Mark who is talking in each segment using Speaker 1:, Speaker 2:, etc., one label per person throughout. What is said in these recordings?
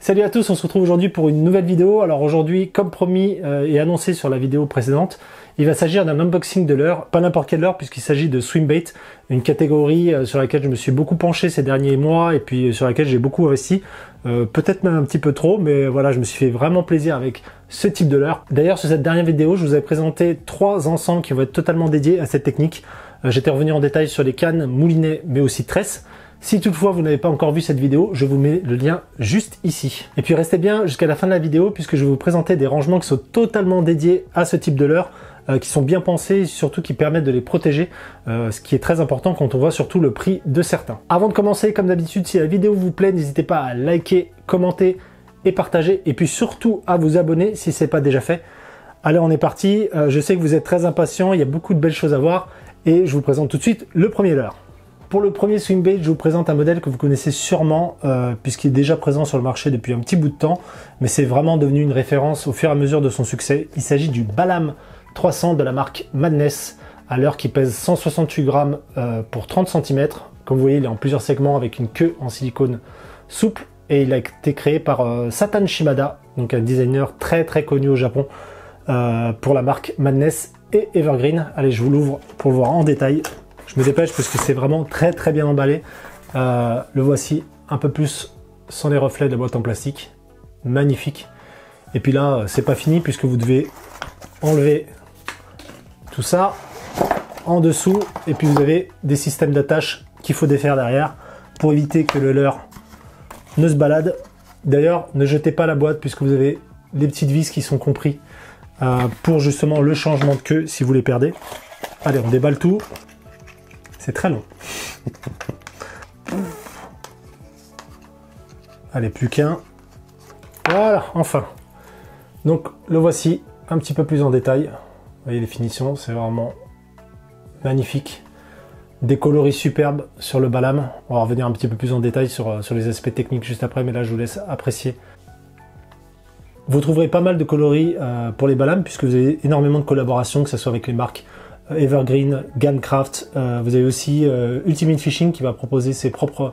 Speaker 1: Salut à tous, on se retrouve aujourd'hui pour une nouvelle vidéo. Alors aujourd'hui, comme promis et annoncé sur la vidéo précédente, il va s'agir d'un unboxing de leurre, pas n'importe quelle leurre puisqu'il s'agit de swimbait, une catégorie sur laquelle je me suis beaucoup penché ces derniers mois et puis sur laquelle j'ai beaucoup investi, peut-être même un petit peu trop, mais voilà, je me suis fait vraiment plaisir avec ce type de leurre. D'ailleurs, sur cette dernière vidéo, je vous ai présenté 3 ensembles qui vont être totalement dédiés à cette technique. J'étais revenu en détail sur les cannes, moulinets, mais aussi tresses. Si toutefois vous n'avez pas encore vu cette vidéo, je vous mets le lien juste ici. Et puis restez bien jusqu'à la fin de la vidéo puisque je vais vous présenter des rangements qui sont totalement dédiés à ce type de leurre, qui sont bien pensés et surtout qui permettent de les protéger, ce qui est très important quand on voit surtout le prix de certains. Avant de commencer, comme d'habitude, si la vidéo vous plaît, n'hésitez pas à liker, commenter et partager et puis surtout à vous abonner si ce n'est pas déjà fait. Allez, on est parti. Je sais que vous êtes très impatients, il y a beaucoup de belles choses à voir et je vous présente tout de suite le premier leurre. Pour le premier swimbait, je vous présente un modèle que vous connaissez sûrement puisqu'il est déjà présent sur le marché depuis un petit bout de temps, mais c'est vraiment devenu une référence au fur et à mesure de son succès. Il s'agit du Balam 300 de la marque Madness, à leurre qui pèse 168 grammes pour 30 cm. Comme vous voyez, il est en plusieurs segments avec une queue en silicone souple et il a été créé par Satan Shimada, donc un designer très connu au Japon pour la marque Madness et Evergreen. Allez, je vous l'ouvre pour le voir en détail. Je me dépêche parce que c'est vraiment très bien emballé. Le voici un peu plus sans les reflets de la boîte en plastique. Magnifique. Et puis là, c'est pas fini puisque vous devez enlever tout ça en dessous. Et puis vous avez des systèmes d'attache qu'il faut défaire derrière pour éviter que le leurre ne se balade. D'ailleurs, ne jetez pas la boîte puisque vous avez les petites vis qui sont compris pour justement le changement de queue si vous les perdez. Allez, on déballe tout. C'est très long. Allez, plus qu'un. Voilà, enfin. Donc, le voici un petit peu plus en détail. Vous voyez les finitions, c'est vraiment magnifique. Des coloris superbes sur le Balam. On va revenir un petit peu plus en détail sur les aspects techniques juste après, mais là, je vous laisse apprécier. Vous trouverez pas mal de coloris pour les Balam, puisque vous avez énormément de collaborations, que ce soit avec les marques Evergreen, Gunkraft, vous avez aussi Ultimate Fishing qui va proposer ses propres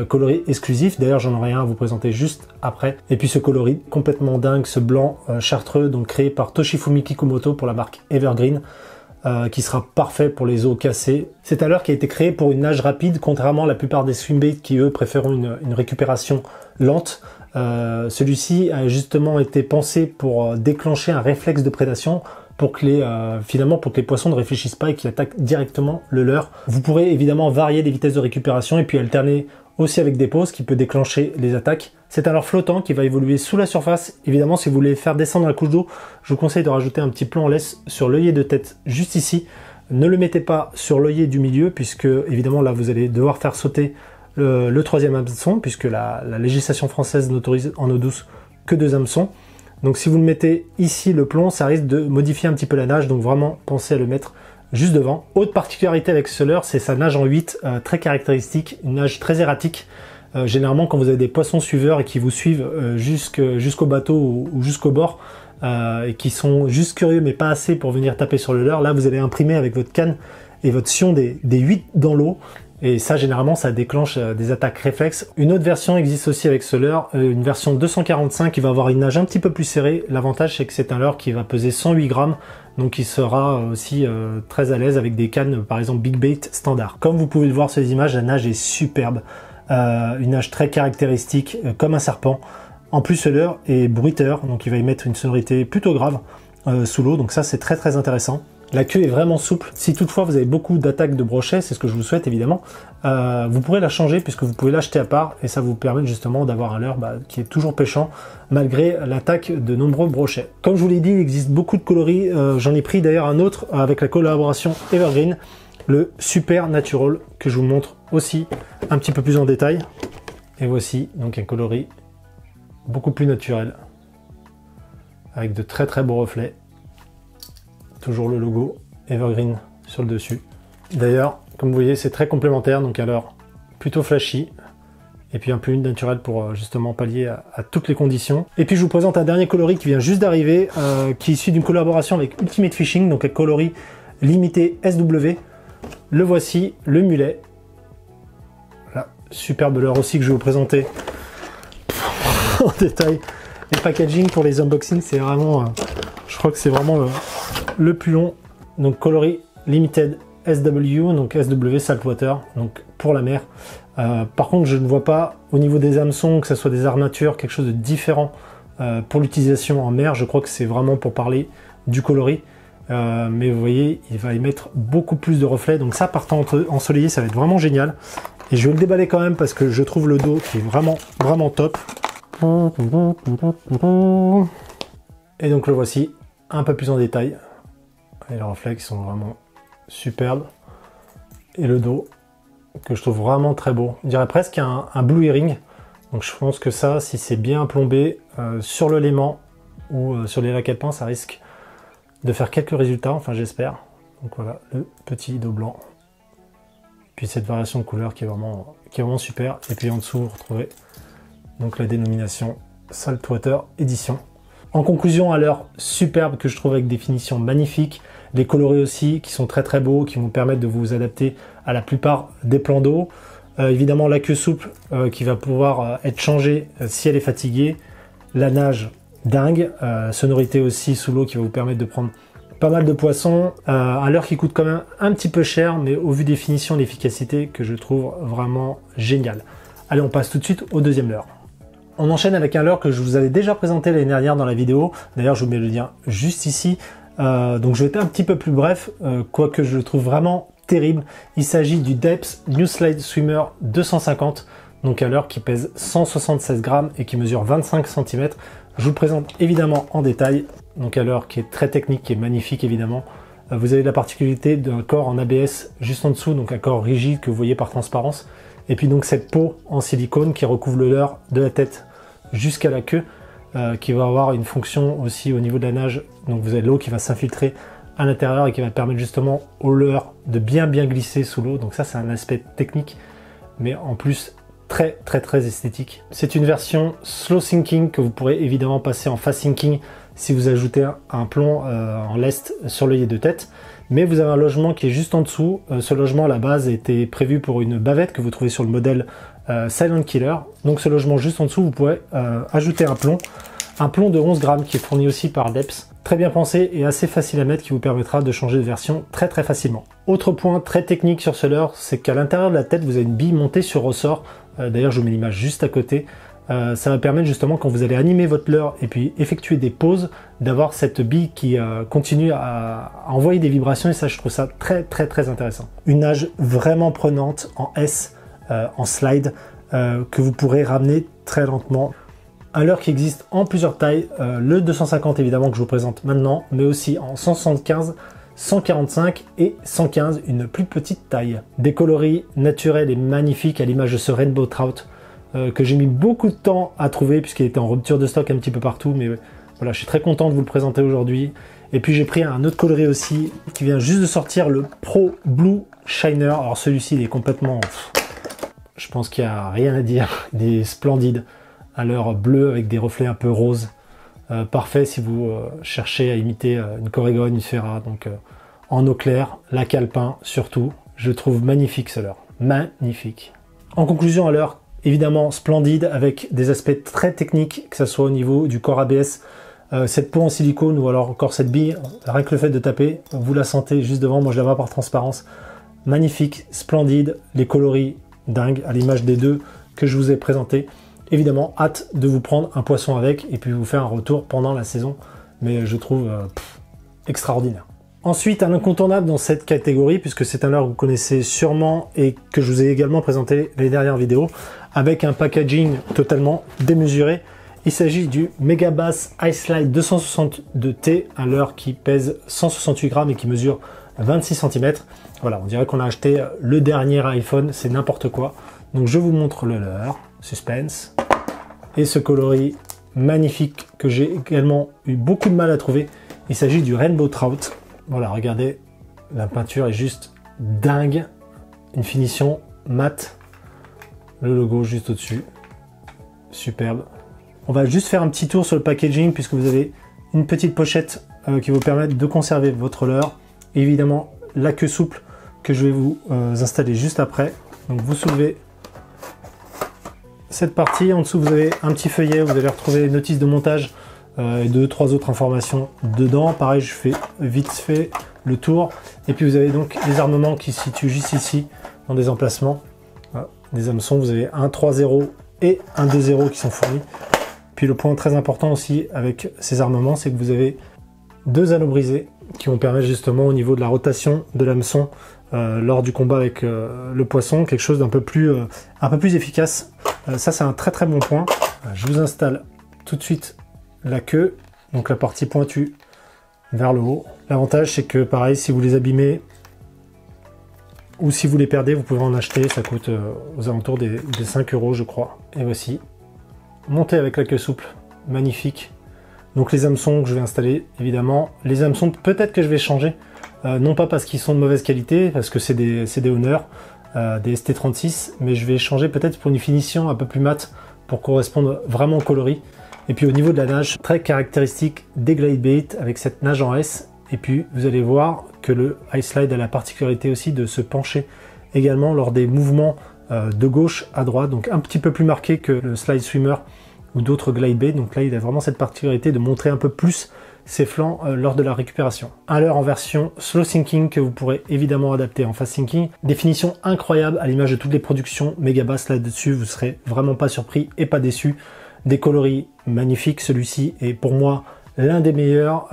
Speaker 1: coloris exclusifs. D'ailleurs, j'en aurai un à vous présenter juste après. Et puis ce coloris complètement dingue, ce blanc chartreux, donc créé par Toshifumi Kikumoto pour la marque Evergreen, qui sera parfait pour les eaux cassées. C'est un leurre qui a été créé pour une nage rapide, contrairement à la plupart des swimbaits qui eux préfèrent une récupération lente. Celui-ci a justement été pensé pour déclencher un réflexe de prédation, pour que les poissons ne réfléchissent pas et qu'ils attaquent directement le leurre. Vous pourrez évidemment varier les vitesses de récupération et puis alterner aussi avec des pauses qui peut déclencher les attaques. C'est un leurre flottant qui va évoluer sous la surface. Évidemment, si vous voulez faire descendre la couche d'eau, je vous conseille de rajouter un petit plomb en laisse sur l'œillet de tête juste ici. Ne le mettez pas sur l'œillet du milieu puisque évidemment là vous allez devoir faire sauter le troisième hameçon puisque la législation française n'autorise en eau douce que 2 hameçons. Donc si vous le mettez ici, le plomb, ça risque de modifier un petit peu la nage, donc vraiment pensez à le mettre juste devant. Autre particularité avec ce leurre, c'est sa nage en 8, très caractéristique, une nage très erratique. Généralement quand vous avez des poissons suiveurs et qui vous suivent jusqu'au bateau ou jusqu'au bord, et qui sont juste curieux mais pas assez pour venir taper sur le leurre, là vous allez imprimer avec votre canne et votre sion des 8 dans l'eau. Et ça, généralement, ça déclenche des attaques réflexes. Une autre version existe aussi avec ce leurre, une version 245 qui va avoir une nage un petit peu plus serrée. L'avantage, c'est que c'est un leurre qui va peser 108 grammes, donc il sera aussi très à l'aise avec des cannes, par exemple Big Bait standard. Comme vous pouvez le voir sur les images, la nage est superbe. Une nage très caractéristique, comme un serpent. En plus, ce leurre est bruiteur, donc il va émettre une sonorité plutôt grave sous l'eau, donc ça, c'est très intéressant. La queue est vraiment souple. Si toutefois vous avez beaucoup d'attaques de brochet, c'est ce que je vous souhaite évidemment, vous pourrez la changer puisque vous pouvez l'acheter à part et ça vous permet justement d'avoir un leurre qui est toujours pêchant malgré l'attaque de nombreux brochets. Comme je vous l'ai dit, il existe beaucoup de coloris. J'en ai pris d'ailleurs un autre avec la collaboration Evergreen, le Super Natural, que je vous montre aussi un petit peu plus en détail. Et voici donc un coloris beaucoup plus naturel avec de très beaux reflets. Toujours le logo Evergreen sur le dessus. D'ailleurs, comme vous voyez, c'est très complémentaire, donc un leurre plutôt flashy, et puis un peu naturel pour justement pallier à toutes les conditions. Et puis je vous présente un dernier coloris qui vient juste d'arriver, qui est issu d'une collaboration avec Ultimate Fishing, donc un coloris limité SW. Le voici, le mulet. Voilà, superbe leurre aussi que je vais vous présenter en détail les packaging pour les unboxings. C'est vraiment, je crois que c'est vraiment le plus long. Donc coloris limited SW, donc SW saltwater, donc pour la mer. Par contre, je ne vois pas au niveau des hameçons, que ce soit des armatures, quelque chose de différent pour l'utilisation en mer. Je crois que c'est vraiment pour parler du coloris. Mais vous voyez, il va émettre beaucoup plus de reflets. Donc ça, par temps ensoleillé, ça va être vraiment génial. Et je vais le déballer quand même parce que je trouve le dos qui est vraiment, vraiment top. Et donc le voici un peu plus en détail. Et les reflets qui sont vraiment superbes. Et le dos que je trouve vraiment très beau. On dirait presque un blue herring. Donc je pense que ça, si c'est bien plombé sur le Léman ou sur les lacs alpins, ça risque de faire quelques résultats, enfin j'espère. Donc voilà, le petit dos blanc. Puis cette variation de couleur qui est vraiment super. Et puis en dessous, vous retrouvez donc la dénomination Saltwater Edition. En conclusion, à l'heure superbe que je trouve avec des finitions magnifiques, les coloris aussi qui sont très très beaux, qui vont permettre de vous adapter à la plupart des plans d'eau. Évidemment la queue souple qui va pouvoir être changée si elle est fatiguée. La nage dingue, sonorité aussi sous l'eau qui va vous permettre de prendre pas mal de poissons, à l'heure qui coûte quand même un petit peu cher, mais au vu des finitions, l'efficacité que je trouve vraiment géniale. Allez, on passe tout de suite au deuxième leurre. On enchaîne avec un leurre que je vous avais déjà présenté l'année dernière dans la vidéo. D'ailleurs, je vous mets le lien juste ici. Donc je vais être un petit peu plus bref, quoique je le trouve vraiment terrible. Il s'agit du Depth New Slide Swimmer 250, donc un leurre qui pèse 176 grammes et qui mesure 25 cm. Je vous le présente évidemment en détail. Donc un leurre qui est très technique, qui est magnifique évidemment. Vous avez la particularité d'un corps en ABS juste en dessous, donc un corps rigide que vous voyez par transparence. Et puis donc cette peau en silicone qui recouvre le leurre de la tête jusqu'à la queue, qui va avoir une fonction aussi au niveau de la nage. Donc vous avez l'eau qui va s'infiltrer à l'intérieur et qui va permettre justement au leurre de bien glisser sous l'eau. Donc ça c'est un aspect technique, mais en plus très esthétique. C'est une version slow sinking que vous pourrez évidemment passer en fast sinking si vous ajoutez un plomb en lest sur l'œillet de tête. Mais vous avez un logement qui est juste en dessous. Ce logement à la base était prévu pour une bavette que vous trouvez sur le modèle Silent Killer. Donc ce logement juste en dessous, vous pourrez ajouter un plomb de 11 grammes qui est fourni aussi par Depth. Très bien pensé et assez facile à mettre, qui vous permettra de changer de version très facilement. Autre point très technique sur ce leurre, c'est qu'à l'intérieur de la tête, vous avez une bille montée sur ressort. D'ailleurs, je vous mets l'image juste à côté. Ça va permettre justement, quand vous allez animer votre leurre et puis effectuer des pauses, d'avoir cette bille qui continue à envoyer des vibrations, et ça je trouve ça très intéressant. Une nage vraiment prenante en S, en slide, que vous pourrez ramener très lentement. Un leurre qui existe en plusieurs tailles, le 250 évidemment que je vous présente maintenant, mais aussi en 175, 145 et 115, une plus petite taille. Des coloris naturels et magnifiques à l'image de ce Rainbow Trout, que j'ai mis beaucoup de temps à trouver puisqu'il était en rupture de stock un petit peu partout, mais voilà, je suis très content de vous le présenter aujourd'hui. Et puis j'ai pris un autre coloris aussi qui vient juste de sortir, le Pro Blue Shiner. Alors celui-ci il est complètement, je pense qu'il n'y a rien à dire, il est splendide, à l'heure bleu avec des reflets un peu roses. Parfait si vous cherchez à imiter une Corrigan, une Ferra, donc en eau claire, lac alpin surtout. Je trouve magnifique ce leurre, magnifique. En conclusion, à l'heure évidemment splendide avec des aspects très techniques, que ce soit au niveau du corps ABS, cette peau en silicone ou alors encore cette bille, rien que le fait de taper, vous la sentez juste devant, moi je la vois par transparence. Magnifique, splendide, les coloris dingues à l'image des deux que je vous ai présentés. Évidemment, hâte de vous prendre un poisson avec et puis vous faire un retour pendant la saison, mais je trouve extraordinaire. Ensuite, un incontournable dans cette catégorie, puisque c'est un leurre que vous connaissez sûrement et que je vous ai également présenté les dernières vidéos, avec un packaging totalement démesuré. Il s'agit du Megabass Ice Slide 262T, un leurre qui pèse 168 grammes et qui mesure 26 cm. Voilà, on dirait qu'on a acheté le dernier iPhone, c'est n'importe quoi. Donc je vous montre le leurre, suspense, et ce coloris magnifique que j'ai également eu beaucoup de mal à trouver. Il s'agit du Rainbow Trout. Voilà, regardez, la peinture est juste dingue, une finition mate, le logo juste au-dessus, superbe. On va juste faire un petit tour sur le packaging puisque vous avez une petite pochette qui vous permet de conserver votre leurre. Et évidemment, la queue souple que je vais vous installer juste après. Donc vous soulevez cette partie. En dessous, vous avez un petit feuillet, vous allez retrouver notice de montage et 2-3 autres informations dedans. Pareil, je fais vite fait le tour. Et puis vous avez donc les armements qui se situent juste ici, dans des emplacements. Voilà, des hameçons, vous avez un 3-0 et un 2-0 qui sont fournis. Puis le point très important aussi avec ces armements, c'est que vous avez 2 anneaux brisés qui vont permettre justement au niveau de la rotation de l'hameçon lors du combat avec le poisson, quelque chose d'un peu plus efficace. Ça, c'est un très très bon point. Je vous installe tout de suite la queue, donc la partie pointue vers le haut. L'avantage, c'est que pareil, si vous les abîmez ou si vous les perdez, vous pouvez en acheter. Ça coûte aux alentours des 5 €, je crois. Et voici, monté avec la queue souple, magnifique. Donc les hameçons que je vais installer, évidemment. Les hameçons, peut-être que je vais changer. Non pas parce qu'ils sont de mauvaise qualité, parce que c'est des Honor, des ST36, mais je vais changer peut-être pour une finition un peu plus mate, pour correspondre vraiment au coloris. Et puis au niveau de la nage, très caractéristique des glide bait avec cette nage en S. Et puis vous allez voir que le Ice Slide a la particularité aussi de se pencher également lors des mouvements de gauche à droite, donc un petit peu plus marqué que le Slide Swimmer ou d'autres glide bait. Donc là, il a vraiment cette particularité de montrer un peu plus ses flancs lors de la récupération. Un leurre en version slow sinking que vous pourrez évidemment adapter en fast sinking. Définition incroyable à l'image de toutes les productions Megabass là-dessus, vous serez vraiment pas surpris et pas déçu. Des coloris magnifiques, celui-ci est pour moi l'un des meilleurs,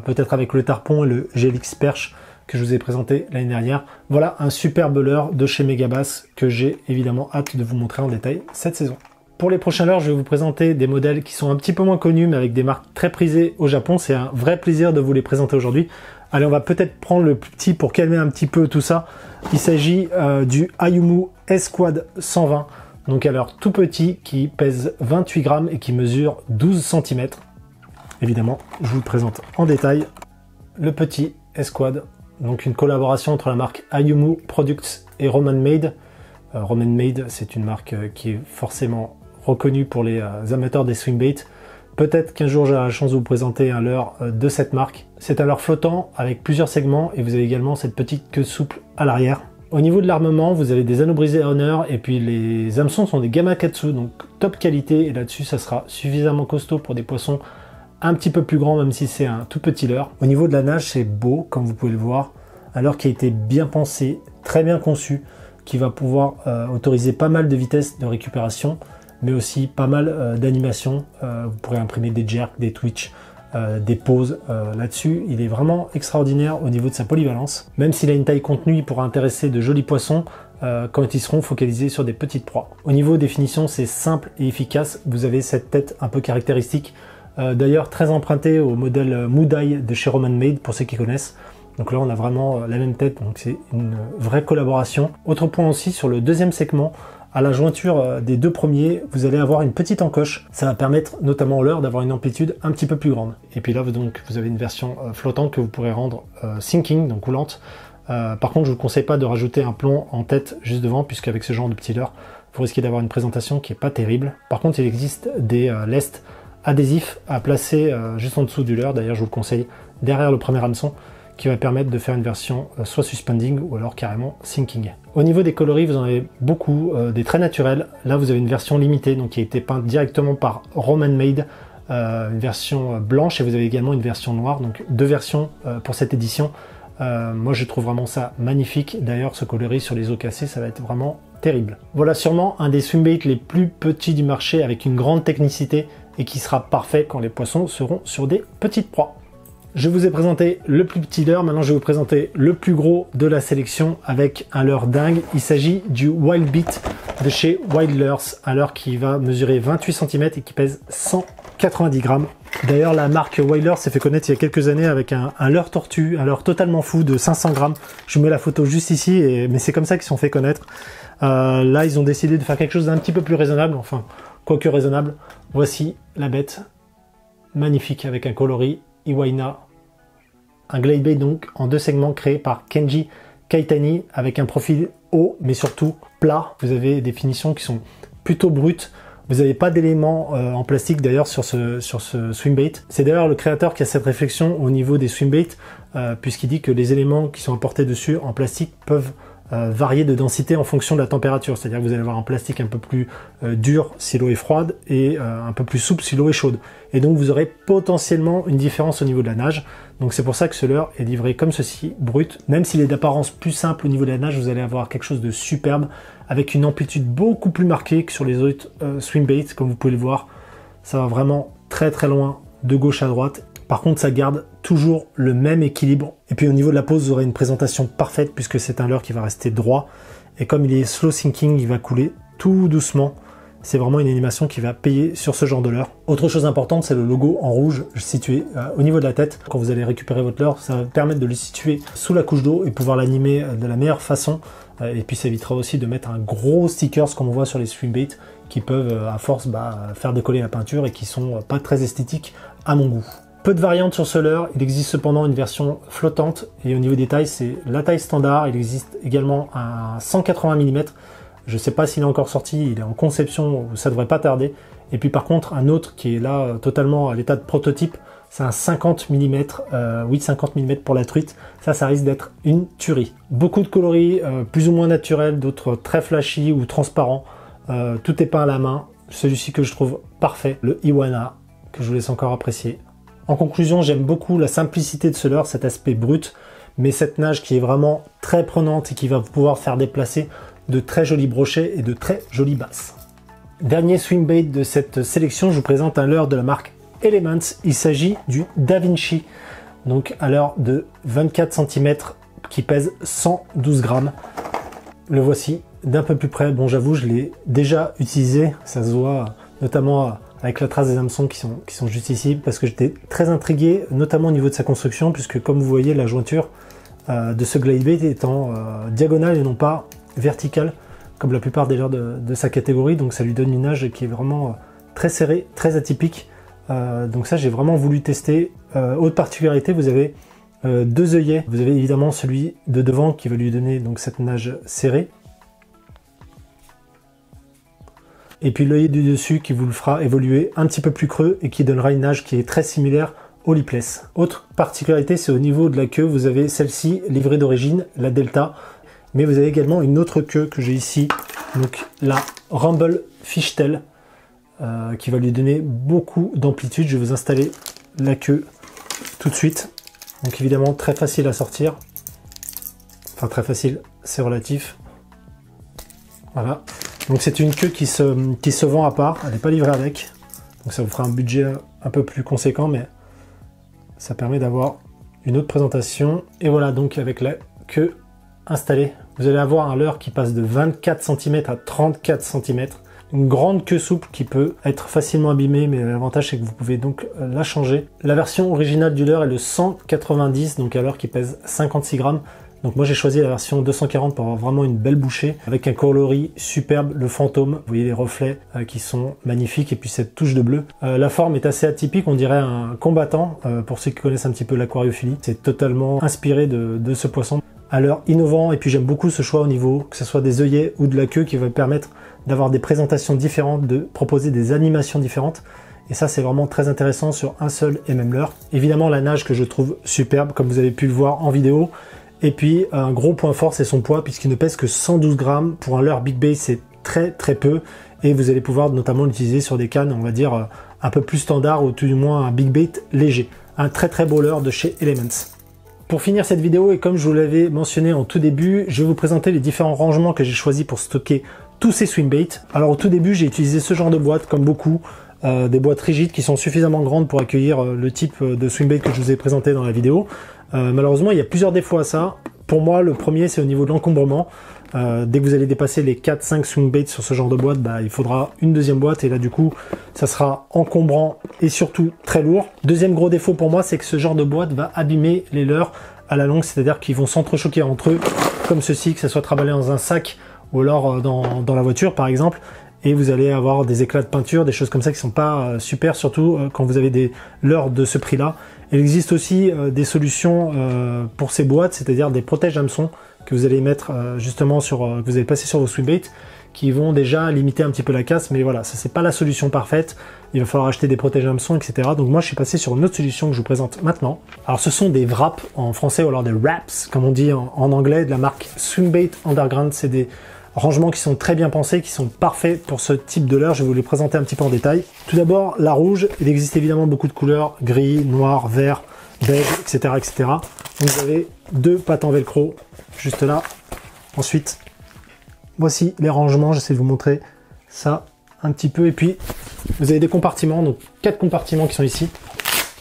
Speaker 1: peut-être avec le Tarpon et le GLX Perche que je vous ai présenté l'année dernière. Voilà un superbe leurre de chez Megabass que j'ai évidemment hâte de vous montrer en détail cette saison. Pour les prochains leurres, je vais vous présenter des modèles qui sont un petit peu moins connus, mais avec des marques très prisées au Japon. C'est un vrai plaisir de vous les présenter aujourd'hui. Allez, on va peut-être prendre le plus petit pour calmer un petit peu tout ça. Il s'agit du Ayumu S-Quad 120. Donc à leurre tout petit qui pèse 28 grammes et qui mesure 12 cm. Évidemment, je vous le présente en détail. Le petit S-Quad, donc une collaboration entre la marque Ayumu Products et Roman Made. Roman Made, c'est une marque qui est forcément reconnue pour les amateurs des swimbait. Peut-être qu'un jour j'aurai la chance de vous présenter un leurre de cette marque. C'est un leurre flottant avec plusieurs segments et vous avez également cette petite queue souple à l'arrière. Au niveau de l'armement, vous avez des anneaux brisés Honor et puis les hameçons sont des Gamakatsu, donc top qualité. Et là-dessus, ça sera suffisamment costaud pour des poissons un petit peu plus grands, même si c'est un tout petit leurre. Au niveau de la nage, c'est beau, comme vous pouvez le voir. Un leurre qui a été bien pensé, très bien conçu, qui va pouvoir autoriser pas mal de vitesse de récupération, mais aussi pas mal d'animation. Vous pourrez imprimer des jerks, des twitch, des pauses là-dessus. Il est vraiment extraordinaire au niveau de sa polyvalence. Même s'il a une taille contenue, il pourra intéresser de jolis poissons quand ils seront focalisés sur des petites proies. Au niveau définition, c'est simple et efficace. Vous avez cette tête un peu caractéristique, d'ailleurs très empruntée au modèle Moodeye de chez Roman Made, pour ceux qui connaissent. Donc là, on a vraiment la même tête, donc c'est une vraie collaboration. Autre point aussi, sur le deuxième segment, à la jointure des deux premiers, vous allez avoir une petite encoche. Ça va permettre notamment au leurre d'avoir une amplitude un petit peu plus grande. Et puis là, vous avez une version flottante que vous pourrez rendre sinking, donc coulante. Par contre, je ne vous conseille pas de rajouter un plomb en tête juste devant, puisqu'avec ce genre de petit leurre, vous risquez d'avoir une présentation qui n'est pas terrible. Par contre, il existe des lestes adhésifs à placer juste en dessous du leurre. D'ailleurs, je vous le conseille derrière le premier hameçon, qui va permettre de faire une version soit suspending ou alors carrément sinking. Au niveau des coloris, vous en avez beaucoup, des traits naturels. Là, vous avez une version limitée, donc qui a été peinte directement par Roman Made, une version blanche, et vous avez également une version noire, donc deux versions pour cette édition. Moi, je trouve vraiment ça magnifique. D'ailleurs, ce coloris sur les os cassés, ça va être vraiment terrible. Voilà sûrement un des swimbaits les plus petits du marché, avec une grande technicité, et qui sera parfait quand les poissons seront sur des petites proies. Je vous ai présenté le plus petit leurre, maintenant je vais vous présenter le plus gros de la sélection avec un leurre dingue. Il s'agit du Wild Beat de chez Wild Lures, un leurre qui va mesurer 28 cm et qui pèse 190 grammes. D'ailleurs, la marque Wild Lures s'est fait connaître il y a quelques années avec un leurre tortue, un leurre totalement fou de 500 grammes. Je vous mets la photo juste ici, mais c'est comme ça qu'ils se sont fait connaître. Là, ils ont décidé de faire quelque chose d'un petit peu plus raisonnable, enfin, quoique raisonnable. Voici la bête, magnifique avec un coloris Iwaina, un glide bait donc en deux segments créé par Kenji Kaitani avec un profil haut mais surtout plat. Vous avez des finitions qui sont plutôt brutes. Vous n'avez pas d'éléments en plastique d'ailleurs sur ce swimbait. C'est d'ailleurs le créateur qui a cette réflexion au niveau des swimbaits puisqu'il dit que les éléments qui sont apportés dessus en plastique peuvent varier de densité en fonction de la température. C'est-à-dire que vous allez avoir un plastique un peu plus dur si l'eau est froide et un peu plus souple si l'eau est chaude. Et donc vous aurez potentiellement une différence au niveau de la nage. Donc c'est pour ça que ce leurre est livré comme ceci, brut. Même s'il est d'apparence plus simple au niveau de la nage, vous allez avoir quelque chose de superbe avec une amplitude beaucoup plus marquée que sur les autres swim baits. Comme vous pouvez le voir, ça va vraiment très très loin de gauche à droite. Par contre, ça garde toujours le même équilibre. Et puis au niveau de la pose, vous aurez une présentation parfaite puisque c'est un leurre qui va rester droit. Et comme il est slow sinking, il va couler tout doucement. C'est vraiment une animation qui va payer sur ce genre de leurre. Autre chose importante, c'est le logo en rouge situé au niveau de la tête. Quand vous allez récupérer votre leurre, ça va permettre de le situer sous la couche d'eau et pouvoir l'animer de la meilleure façon. Et puis ça évitera aussi de mettre un gros stickers comme on voit sur les swim baits qui peuvent à force faire décoller la peinture et qui sont pas très esthétiques à mon goût. Peu de variantes sur ce leurre, il existe cependant une version flottante et au niveau des tailles, c'est la taille standard. Il existe également un 180 mm. Je ne sais pas s'il est encore sorti, il est en conception, ça devrait pas tarder. Et puis par contre, un autre qui est là totalement à l'état de prototype, c'est un 50 mm, oui 50 mm pour la truite. Ça risque d'être une tuerie. Beaucoup de coloris, plus ou moins naturels, d'autres très flashy ou transparents. Tout est peint à la main. Celui-ci que je trouve parfait, le Iwana, que je vous laisse encore apprécier. En conclusion, j'aime beaucoup la simplicité de ce leurre, cet aspect brut, mais cette nage qui est vraiment très prenante et qui va pouvoir faire déplacer de très jolis brochets et de très jolies basses. Dernier swim bait de cette sélection, je vous présente un leurre de la marque Elements. Il s'agit du Da Vinci, donc un leurre de 24 cm qui pèse 112 grammes. Le voici d'un peu plus près. Bon, j'avoue, je l'ai déjà utilisé, ça se voit notamment avec la trace des hameçons qui sont juste ici, parce que j'étais très intrigué, notamment au niveau de sa construction, puisque comme vous voyez, la jointure de ce glide bait est en diagonale et non pas verticale, comme la plupart des leurres de sa catégorie, donc ça lui donne une nage qui est vraiment très serrée, très atypique. Donc ça, j'ai vraiment voulu tester. Autre particularité, vous avez deux œillets. Vous avez évidemment celui de devant qui va lui donner donc cette nage serrée. Et puis l'œillet du dessus qui vous le fera évoluer un petit peu plus creux et qui donnera une nage qui est très similaire au lipless. Autre particularité, c'est au niveau de la queue, vous avez celle-ci livrée d'origine, la Delta, mais vous avez également une autre queue que j'ai ici, donc la Rumble Fishtail, qui va lui donner beaucoup d'amplitude. Je vais vous installer la queue tout de suite. Donc évidemment très facile à sortir, enfin très facile, c'est relatif. Voilà. Donc c'est une queue qui se vend à part, elle n'est pas livrée avec. Donc ça vous fera un budget un peu plus conséquent, mais ça permet d'avoir une autre présentation. Et voilà, donc avec la queue installée, vous allez avoir un leurre qui passe de 24 cm à 34 cm. Une grande queue souple qui peut être facilement abîmée, mais l'avantage c'est que vous pouvez donc la changer. La version originale du leurre est le 190, donc un leurre qui pèse 56 grammes. Donc moi j'ai choisi la version 240 pour avoir vraiment une belle bouchée avec un coloris superbe, le fantôme. Vous voyez les reflets qui sont magnifiques et puis cette touche de bleu. La forme est assez atypique, on dirait un combattant pour ceux qui connaissent un petit peu l'aquariophilie. C'est totalement inspiré de ce poisson. Un leurre innovant et puis j'aime beaucoup ce choix au niveau que ce soit des œillets ou de la queue qui va permettre d'avoir des présentations différentes, de proposer des animations différentes. Et ça, c'est vraiment très intéressant sur un seul et même leurre. Évidemment, la nage que je trouve superbe, comme vous avez pu le voir en vidéo. Et puis, un gros point fort, c'est son poids, puisqu'il ne pèse que 112 grammes. Pour un leurre Big Bait, c'est très très peu. Et vous allez pouvoir notamment l'utiliser sur des cannes, on va dire, un peu plus standard, ou tout du moins un Big Bait léger. Un très très beau leurre de chez Elements. Pour finir cette vidéo, et comme je vous l'avais mentionné en tout début, je vais vous présenter les différents rangements que j'ai choisis pour stocker tous ces swim baits. Alors au tout début, j'ai utilisé ce genre de boîte, comme beaucoup, des boîtes rigides qui sont suffisamment grandes pour accueillir le type de swim bait que je vous ai présenté dans la vidéo. Malheureusement, il y a plusieurs défauts à ça. Pour moi, le premier, c'est au niveau de l'encombrement. Dès que vous allez dépasser les 4-5 swim baits sur ce genre de boîte, il faudra une deuxième boîte et là du coup, ça sera encombrant et surtout très lourd. Deuxième gros défaut pour moi, c'est que ce genre de boîte va abîmer les leurres à la longue, c'est-à-dire qu'ils vont s'entrechoquer entre eux, comme ceci, que ce soit travaillé dans un sac ou alors dans la voiture par exemple, et vous allez avoir des éclats de peinture, des choses comme ça qui sont pas super, surtout quand vous avez des leurres de ce prix-là. Il existe aussi des solutions pour ces boîtes, c'est-à-dire des protèges hameçons que vous allez mettre justement que vous allez passer sur vos swim baits, qui vont déjà limiter un petit peu la casse, mais voilà, ça c'est pas la solution parfaite. Il va falloir acheter des protège-hameçons, etc. Donc moi je suis passé sur une autre solution que je vous présente maintenant. Alors ce sont des wraps en français, ou alors des wraps, comme on dit en anglais, de la marque Swimbait Underground. C'est des rangements qui sont très bien pensés, qui sont parfaits pour ce type de leurre. Je vais vous les présenter un petit peu en détail. Tout d'abord, la rouge. Il existe évidemment beaucoup de couleurs, gris, noir, vert, beige, etc., etc. Donc vous avez 2 pattes en velcro, juste là. Ensuite, voici les rangements. J'essaie de vous montrer ça un petit peu. Et puis, vous avez des compartiments, donc 4 compartiments qui sont ici.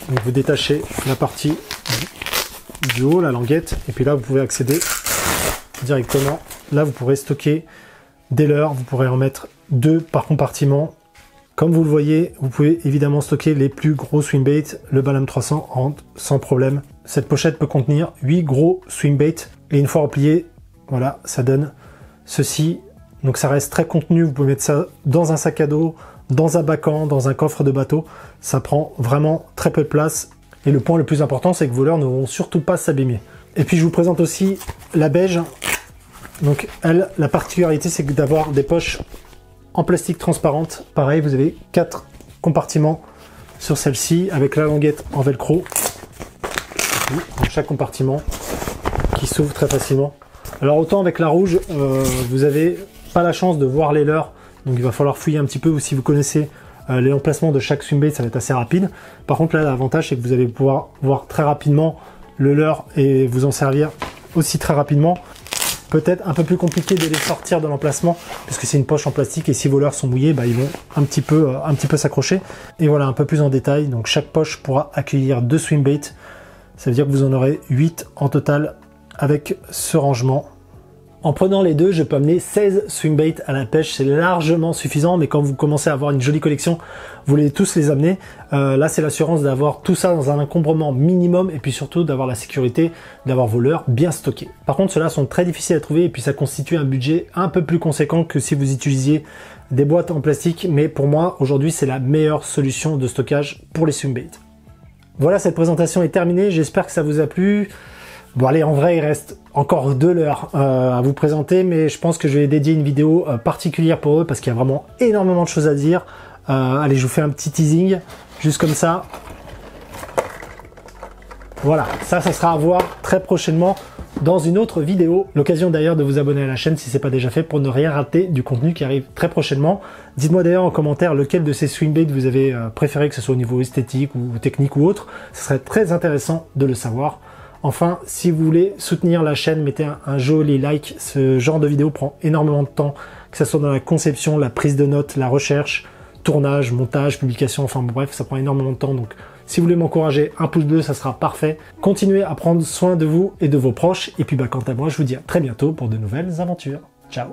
Speaker 1: Donc vous détachez la partie du haut, la languette. Et puis là, vous pouvez accéder directement. Là, vous pourrez stocker des leurres. Vous pourrez en mettre 2 par compartiment. Comme vous le voyez, vous pouvez évidemment stocker les plus gros swimbaits. Le Balam 300 rentre sans problème. Cette pochette peut contenir 8 gros swimbaits. Et une fois replié, voilà, ça donne ceci. Donc ça reste très contenu. Vous pouvez mettre ça dans un sac à dos, dans un bacan, dans un coffre de bateau. Ça prend vraiment très peu de place. Et le point le plus important, c'est que vos leurres ne vont surtout pas s'abîmer. Et puis je vous présente aussi la beige. Donc elle, la particularité, c'est d'avoir des poches en plastique transparente. Pareil, vous avez 4 compartiments sur celle-ci avec la languette en velcro. Dans chaque compartiment qui s'ouvre très facilement. Alors autant avec la rouge, vous avez pas la chance de voir les leurres, donc il va falloir fouiller un petit peu, ou si vous connaissez les emplacements de chaque swimbait, ça va être assez rapide. Par contre là, l'avantage c'est que vous allez pouvoir voir très rapidement le leurre et vous en servir aussi très rapidement. Peut-être un peu plus compliqué de les sortir de l'emplacement parce que c'est une poche en plastique et si vos leurres sont mouillés, bah, ils vont un petit peu s'accrocher. Et voilà, un peu plus en détail. Donc chaque poche pourra accueillir 2 swimbaits. Ça veut dire que vous en aurez 8 en total avec ce rangement. En prenant les 2, je peux amener 16 swimbaits à la pêche, c'est largement suffisant, mais quand vous commencez à avoir une jolie collection, vous voulez tous les amener. Là, c'est l'assurance d'avoir tout ça dans un encombrement minimum et puis surtout d'avoir la sécurité d'avoir vos leurres bien stockés. Par contre, ceux-là sont très difficiles à trouver et puis ça constitue un budget un peu plus conséquent que si vous utilisiez des boîtes en plastique, mais pour moi, aujourd'hui, c'est la meilleure solution de stockage pour les swimbaits. Voilà, cette présentation est terminée, j'espère que ça vous a plu. Bon allez, en vrai, il reste encore 2 leurres à vous présenter, mais je pense que je vais dédier une vidéo particulière pour eux parce qu'il y a vraiment énormément de choses à dire. Allez, je vous fais un petit teasing, juste comme ça. Voilà, ça sera à voir très prochainement dans une autre vidéo. L'occasion d'ailleurs de vous abonner à la chaîne si ce n'est pas déjà fait pour ne rien rater du contenu qui arrive très prochainement. Dites-moi d'ailleurs en commentaire lequel de ces swimbaits vous avez préféré, que ce soit au niveau esthétique ou technique ou autre. Ce serait très intéressant de le savoir. Enfin, si vous voulez soutenir la chaîne, mettez un joli like. Ce genre de vidéo prend énormément de temps, que ce soit dans la conception, la prise de notes, la recherche, tournage, montage, publication, enfin bref, ça prend énormément de temps. Donc si vous voulez m'encourager, un pouce bleu, ça sera parfait. Continuez à prendre soin de vous et de vos proches. Et puis quant à moi, je vous dis à très bientôt pour de nouvelles aventures. Ciao!